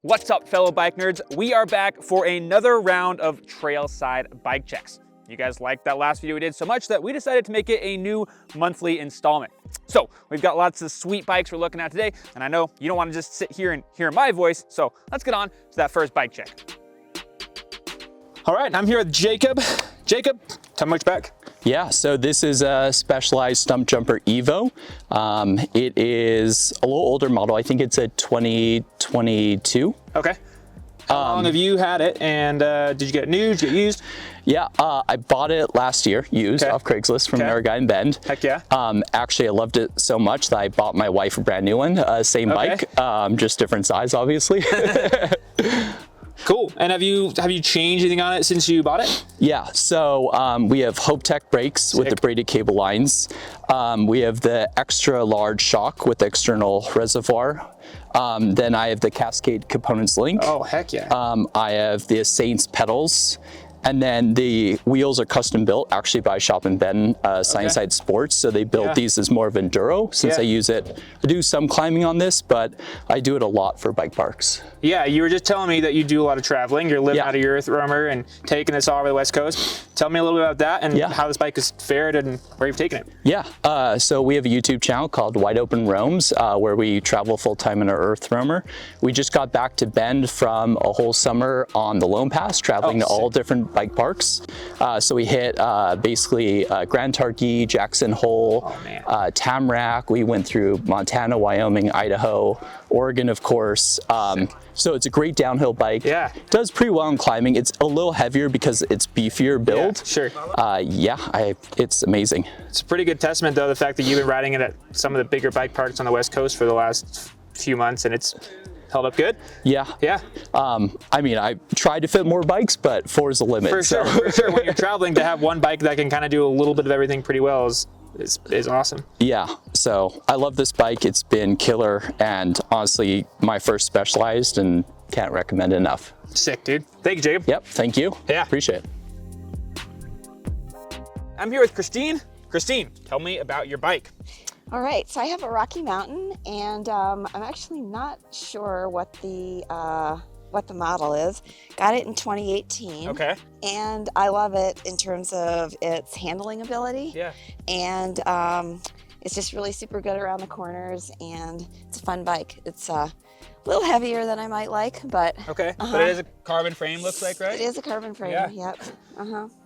What's up, fellow bike nerds? We are back for another round of Trailside Bike Checks. You guys liked that last video we did so much that we decided to make it a new monthly installment. So we've got lots of sweet bikes we're looking at today, and I know you don't want to just sit here and hear my voice, so let's get on to that first bike check. All right, I'm here with Jacob. Jacob, tell me what you're back. Yeah, so this is a Specialized Stumpjumper EVO. It is a little older model. I think it's a 2022. Okay. How long have you had it, and did you get it new, did you get it used? Yeah, I bought it last year, used off Craigslist from another guy in Bend. Heck yeah. Actually, I loved it so much that I bought my wife a brand new one, same bike, just different size, obviously. Cool. And have you changed anything on it since you bought it? Yeah, so we have Hope Tech brakes with the braided cable lines. We have the extra large shock with the external reservoir. Then I have the Cascade Components link. Oh, heck yeah. I have the Saints pedals. And then the wheels are custom built actually by Shop and Ben, Sunnyside Sports. So they built these as more of enduro since I use it. I do some climbing on this, but I do it a lot for bike parks. Yeah, you were just telling me that you do a lot of traveling. You're living out of your Earth roamer and taking this all over the West Coast. Tell me a little bit about that and how this bike has fared and where you've taken it. Yeah, so we have a YouTube channel called Wide Open Roams where we travel full time in our Earth roamer. We just got back to Bend from a whole summer on the Lone Pass, traveling to all different bike parks. So we hit basically Grand Targhee, Jackson Hole, Tamarack. We went through Montana, Wyoming, Idaho, Oregon, of course. So it's a great downhill bike. Yeah. Does pretty well in climbing. It's a little heavier because it's beefier build. Yeah, sure. It's amazing. It's a pretty good testament, though, the fact that you've been riding it at some of the bigger bike parks on the West Coast for the last few months, and it's held up good? Yeah. I mean, I tried to fit more bikes, but 4 is the limit. For sure. When you're traveling, to have one bike that can kind of do a little bit of everything pretty well is awesome. Yeah, so I love this bike. It's been killer, and honestly, my first Specialized, and can't recommend it enough. Sick, dude. Thank you, Jacob. Yep, thank you. Yeah. Appreciate it. I'm here with Christine. Christine, tell me about your bike. All right, so I have a Rocky Mountain, and I'm actually not sure what the model is. Got it in 2018. Okay. And I love it in terms of its handling ability. Yeah. And it's just really super good around the corners, and it's a fun bike. It's a little heavier than I might like, but but it is a carbon frame, looks like, right? It is a carbon frame. Yep.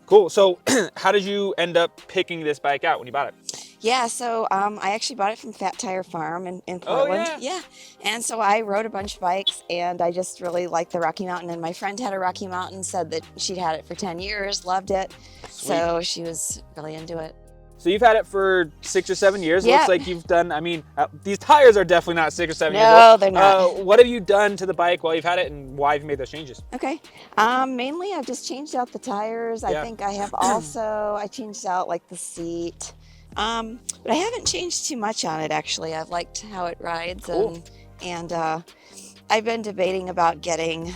Cool. So how did you end up picking this bike out when you bought it? Yeah, so I actually bought it from Fat Tire Farm in Portland. Oh, yeah. And so I rode a bunch of bikes, and I just really liked the Rocky Mountain. And my friend had a Rocky Mountain, said that she'd had it for 10 years, loved it. Sweet. So she was really into it. So you've had it for 6 or 7 years. Looks like you've done, I mean, these tires are definitely not 6 or 7 years old. No, they're not. What have you done to the bike while you've had it, and why have you made those changes? Okay. Mainly I've just changed out the tires. I think I have also, I changed out like the seat. But I haven't changed too much on it, actually. I've liked how it rides. Cool. And I've been debating about getting,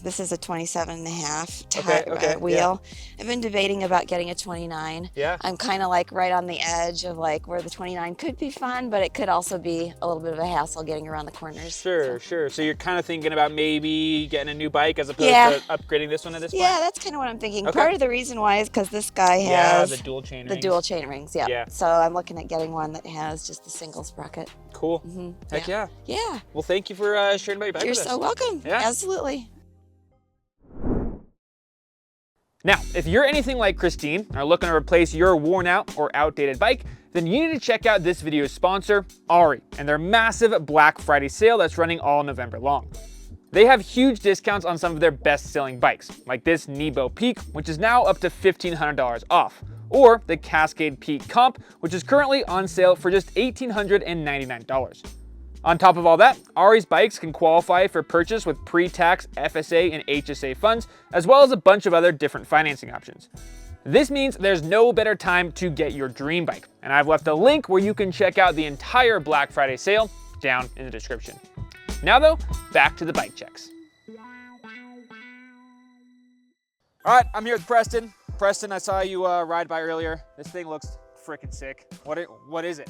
this is a 27.5 wheel. I've been debating about getting a 29. Yeah. I'm kind of like right on the edge of like where the 29 could be fun, but it could also be a little bit of a hassle getting around the corners. Sure. So you're kind of thinking about maybe getting a new bike as opposed to upgrading this one at this point? Yeah, that's kind of what I'm thinking. Part of the reason why is because this guy has the dual chain rings. The dual chain rings, So I'm looking at getting one that has just the single sprocket. Cool. Heck yeah. Yeah. Well, thank you for sharing about your bike with us. You're so welcome. Yeah. Absolutely. Now, if you're anything like Christine and are looking to replace your worn out or outdated bike, then you need to check out this video's sponsor, Ari, and their massive Black Friday sale that's running all November long. They have huge discounts on some of their best-selling bikes, like this Nimble Peak, which is now up to $1,500 off, or the Cascade Peak Comp, which is currently on sale for just $1,899. On top of all that, Ari's bikes can qualify for purchase with pre-tax FSA and HSA funds, as well as a bunch of other different financing options. This means there's no better time to get your dream bike, and I've left a link where you can check out the entire Black Friday sale down in the description. Now though, back to the bike checks. All right, I'm here with Preston. Preston, I saw you ride by earlier. This thing looks freaking sick. What is it?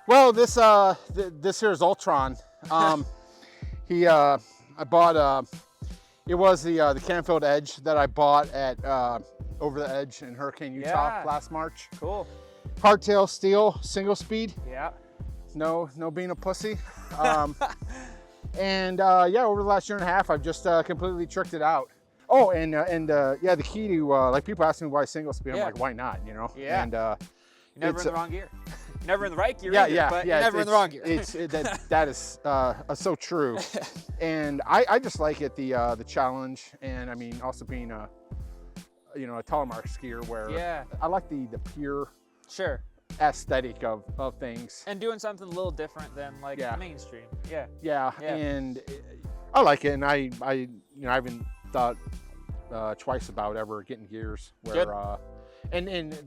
Well, this here is Ultron. I bought, it was the Canfield Edge that I bought at Over the Edge in Hurricane, Utah last March. Cool. Hardtail steel, single speed. Yeah. No being a pussy. And yeah, over the last year and a half, I've just completely tricked it out. Oh, and yeah, the key to like people ask me why single speed, I'm like, why not? You know? Yeah. And you're never in the wrong gear. You're never in the right gear. Yeah, either, but you're never in the wrong gear. That is so true. And I just like it, the challenge, and I mean also being a telemark skier where I like the pure aesthetic of things. And doing something a little different than like mainstream. Yeah. And I like it, and I haven't thought twice about ever getting gears where and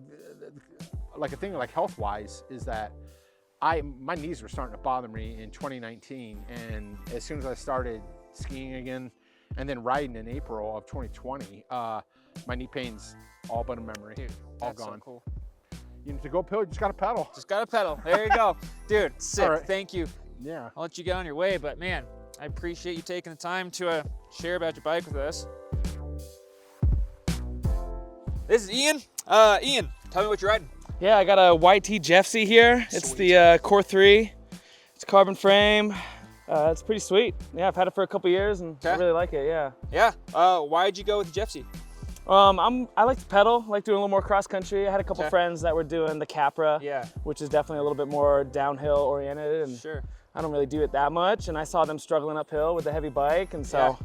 like a thing like health wise is that my knees were starting to bother me in 2019, and as soon as I started skiing again and then riding in April of 2020, my knee pain's all but a memory. Dude, all gone. So cool. You know, to go uphill, you just gotta pedal. Just gotta pedal. There you go. Dude, sick. Right. Thank you. Yeah. I'll let you get on your way, but man, I appreciate you taking the time to share about your bike with us. This is Ian. Ian, tell me what you're riding. Yeah, I got a YT Jeffsy here. Sweet. It's the Core 3. It's carbon frame. It's pretty sweet. Yeah, I've had it for a couple years and I really like it, yeah. Yeah, why'd you go with the Jeffsy? I like to pedal, like doing a little more cross country. I had a couple friends that were doing the Capra, which is definitely a little bit more downhill oriented, and I don't really do it that much, and I saw them struggling uphill with the heavy bike, and so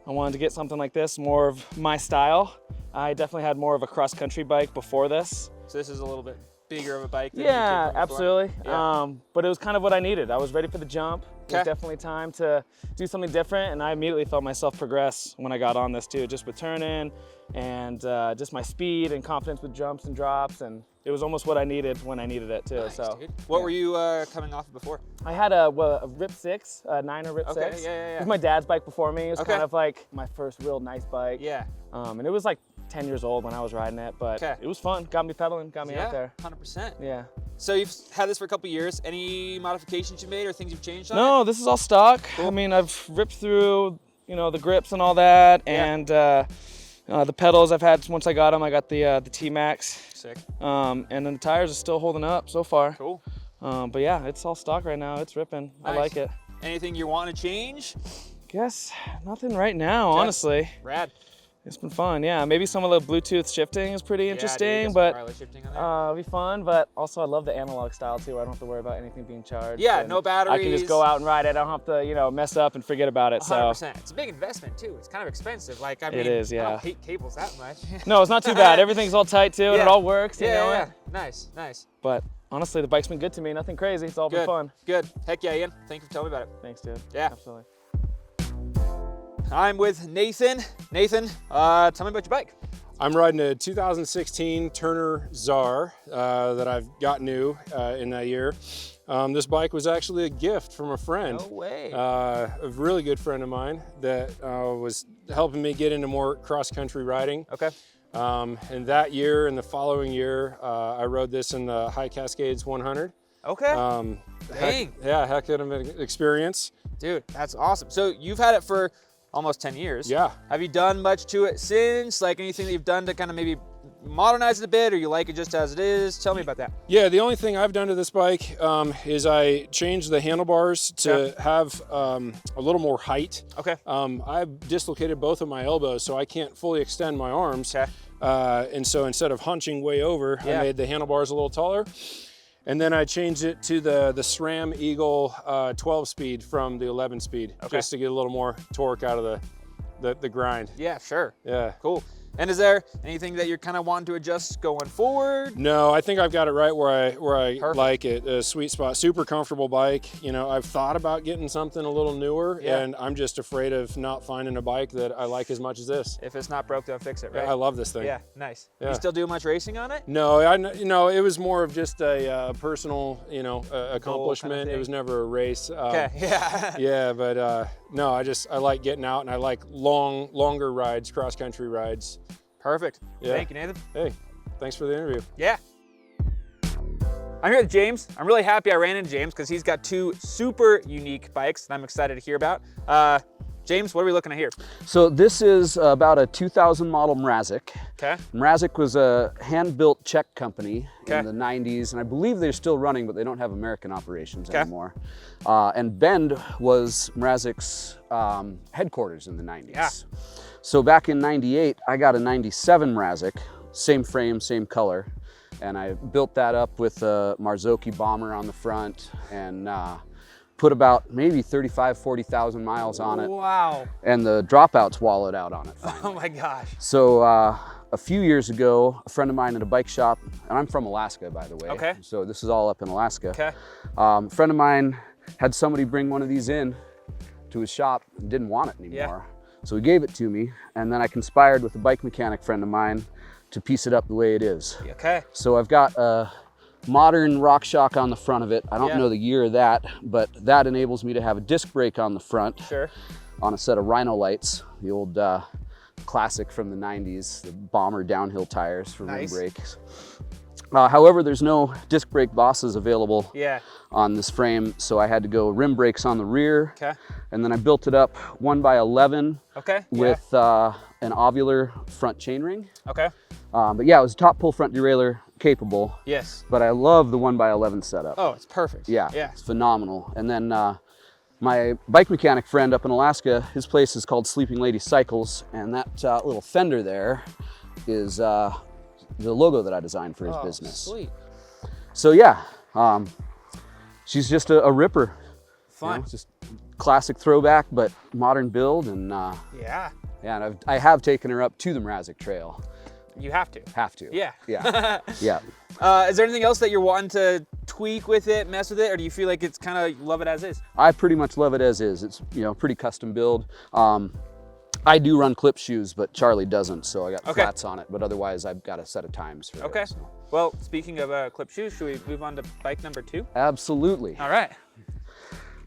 I wanted to get something like this, more of my style. I definitely had more of a cross country bike before this. So this is a little bit bigger of a bike than yeah, you took absolutely. Yeah. But it was kind of what I needed. I was ready for the jump. It was definitely time to do something different, and I immediately felt myself progress when I got on this too, just with turning and just my speed and confidence with jumps and drops, and it was almost what I needed when I needed it too. Nice, so, dude. What were you coming off of before? I had a Rip 6, a 9er Rip 6. Yeah. It was my dad's bike before me. It was kind of like my first real nice bike. Yeah. And it was like 10 years old when I was riding it, but it was fun. Got me pedaling, got me out there. 100%. Yeah. So you've had this for a couple years. Any modifications you made or things you've changed on it? No, this is all stock. Cool. I mean, I've ripped through, the grips and all that, and the pedals I've had once I got them. I got the T-Max. Sick. And then the tires are still holding up so far. Cool. But yeah, it's all stock right now. It's ripping. Nice. I like it. Anything you want to change? Guess nothing right now, honestly. Rad. It's been fun, yeah. Maybe some of the Bluetooth shifting is pretty interesting, but it'll be fun. But also, I love the analog style too. I don't have to worry about anything being charged. Yeah, no batteries. I can just go out and ride it. I don't have to, mess up and forget about it. 100%. So it's a big investment too. It's kind of expensive. Like I mean, it is, yeah. I don't hate cables that much. No, it's not too bad. Everything's all tight too, and it all works. You know it. Nice, nice. But honestly, the bike's been good to me. Nothing crazy. It's all been fun. Good. Heck yeah, Ian. Thank you for telling me about it. Thanks, dude. Yeah. Absolutely. I'm with Nathan. Nathan, tell me about your bike. I'm riding a 2016 Turner Czar that I've got new in that year. This bike was actually a gift from a friend. No way. A really good friend of mine that was helping me get into more cross-country riding. Okay. And that year and the following year, I rode this in the High Cascades 100. Okay. Heck of an experience. Dude, that's awesome. So you've had it for almost 10 years. Yeah. Have you done much to it since? Like anything that you've done to kind of maybe modernize it a bit, or you like it just as it is? Tell me about that. Yeah, the only thing I've done to this bike is I changed the handlebars to have a little more height. Okay. I've dislocated both of my elbows, so I can't fully extend my arms. Okay. And so instead of hunching way over, I made the handlebars a little taller. And then I changed it to the SRAM Eagle 12 speed from the 11 speed, just to get a little more torque out of the grind. Yeah, sure. Yeah. Cool. And is there anything that you're kind of wanting to adjust going forward? No, I think I've got it right where I like it. A sweet spot, super comfortable bike. I've thought about getting something a little newer, and I'm just afraid of not finding a bike that I like as much as this. If it's not broke, don't fix it, right? I love this thing. Yeah, nice. Yeah. You still do much racing on it? No, it was more of just a personal, accomplishment. Kind of it was never a race. Okay. Yeah. Yeah, but no, I like getting out, and I like longer rides, cross country rides. Perfect. Yeah. Thank you, Nathan. Hey, thanks for the interview. Yeah. I'm here with James. I'm really happy I ran into James because he's got two super unique bikes that I'm excited to hear about. James, what are we looking at here? So this is about a 2000 model Mrazek. Okay. Mrazek was a hand-built Czech company in the 90s, and I believe they're still running, but they don't have American operations anymore. And Bend was Mrazek's headquarters in the 90s. Yeah. So back in 98, I got a 97 Mrazek, same frame, same color. And I built that up with a Mrazek bomber on the front and put about maybe 40,000 miles on it. Wow. And the dropouts wallowed out on it finally. Oh my gosh. So a few years ago, a friend of mine at a bike shop, and I'm from Alaska, by the way. Okay. So this is all up in Alaska. Okay. A friend of mine had somebody bring one of these in to his shop and didn't want it anymore. So he gave it to me, and then I conspired with a bike mechanic friend of mine to piece it up the way it is. Okay. So I've got a modern RockShox on the front of it. I don't know the year of that, but that enables me to have a disc brake on the front. Sure. On a set of Rhino lights, the old classic from the 90s, the bomber downhill tires for rim brakes. However, there's no disc brake bosses available on this frame, so I had to go rim brakes on the rear. Okay. And then I built it up 1x11 with an ovular front chainring. Okay. But yeah, it was a top pull front derailleur capable. Yes. But I love the 1x11 setup. Oh, it's perfect. Yeah, Yeah. It's phenomenal. And then my bike mechanic friend up in Alaska, his place is called Sleeping Lady Cycles, and that little fender there is the logo that I designed for his business. Sweet. So yeah, she's just a ripper. Fun. You know, just classic throwback, but modern build, and yeah, and I have taken her up to the Mrazek Trail. You have to. Have to. Yeah. Yeah. Yeah. Is there anything else that you're wanting to tweak with it, mess with it, or do you feel like it's kind of love it as is? I pretty much love it as is. It's, you know, pretty custom build. I do run clip shoes, but Charlie doesn't, so I got flats on it. But otherwise, I've got a set of times for it. So. Well, speaking of clip shoes, should we move on to bike number 2? Absolutely. All right.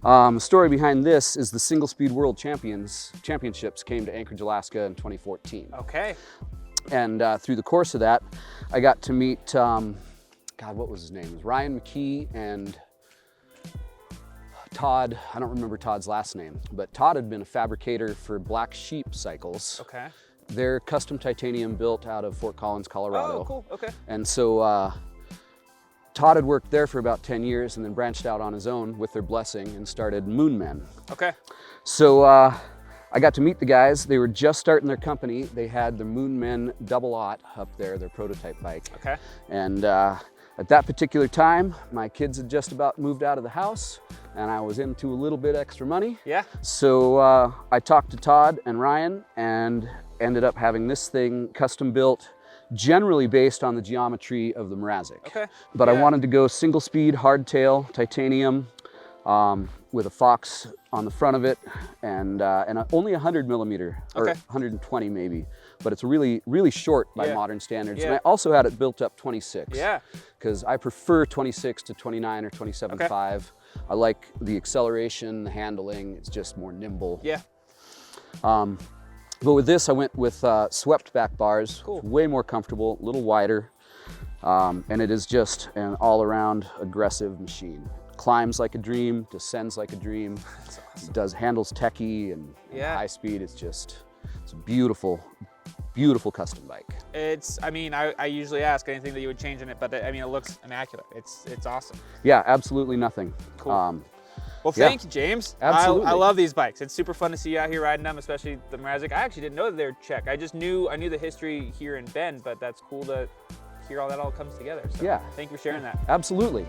The story behind this is the Single Speed World Championships came to Anchorage, Alaska in 2014. Okay. And through the course of that, I got to meet, God, what was his name? It was Ryan McKee and Todd. I don't remember Todd's last name, but Todd had been a fabricator for Black Sheep Cycles. Okay. They're custom titanium built out of Fort Collins, Colorado. Oh, cool. Okay. And so Todd had worked there for about 10 years and then branched out on his own with their blessing and started Moon Men. Okay. So I got to meet the guys. They were just starting their company. They had the Moon Men Double Aught up there, their prototype bike. Okay. And at that particular time, my kids had just about moved out of the house and I was into a little bit extra money. Yeah. So I talked to Todd and Ryan and ended up having this thing custom built, generally based on the geometry of the Mrazek. Okay. But I wanted to go single speed, hardtail, titanium, with a Fox on the front of it, and only 100 millimeter, or 120 maybe. But it's really, really short by modern standards. And I also had it built up 26. Yeah. Because I prefer 26 to 29 or 27.5. I like the acceleration, the handling. It's just more nimble. Yeah. But with this, I went with swept back bars. Cool. Way more comfortable, a little wider. And it is just an all-around aggressive machine. Climbs like a dream, descends like a dream. That's awesome. It handles techie and high speed. It's a beautiful, beautiful custom bike. I mean, I usually ask anything that you would change in it, but I mean, it looks immaculate. It's awesome. Yeah, absolutely nothing. Cool. Well, thank you, James. Absolutely. I love these bikes. It's super fun to see you out here riding them, especially the Mrazek. I actually didn't know that they were Czech. I knew the history here in Bend, but that's cool to hear all that all comes together. So thank you for sharing that. Absolutely.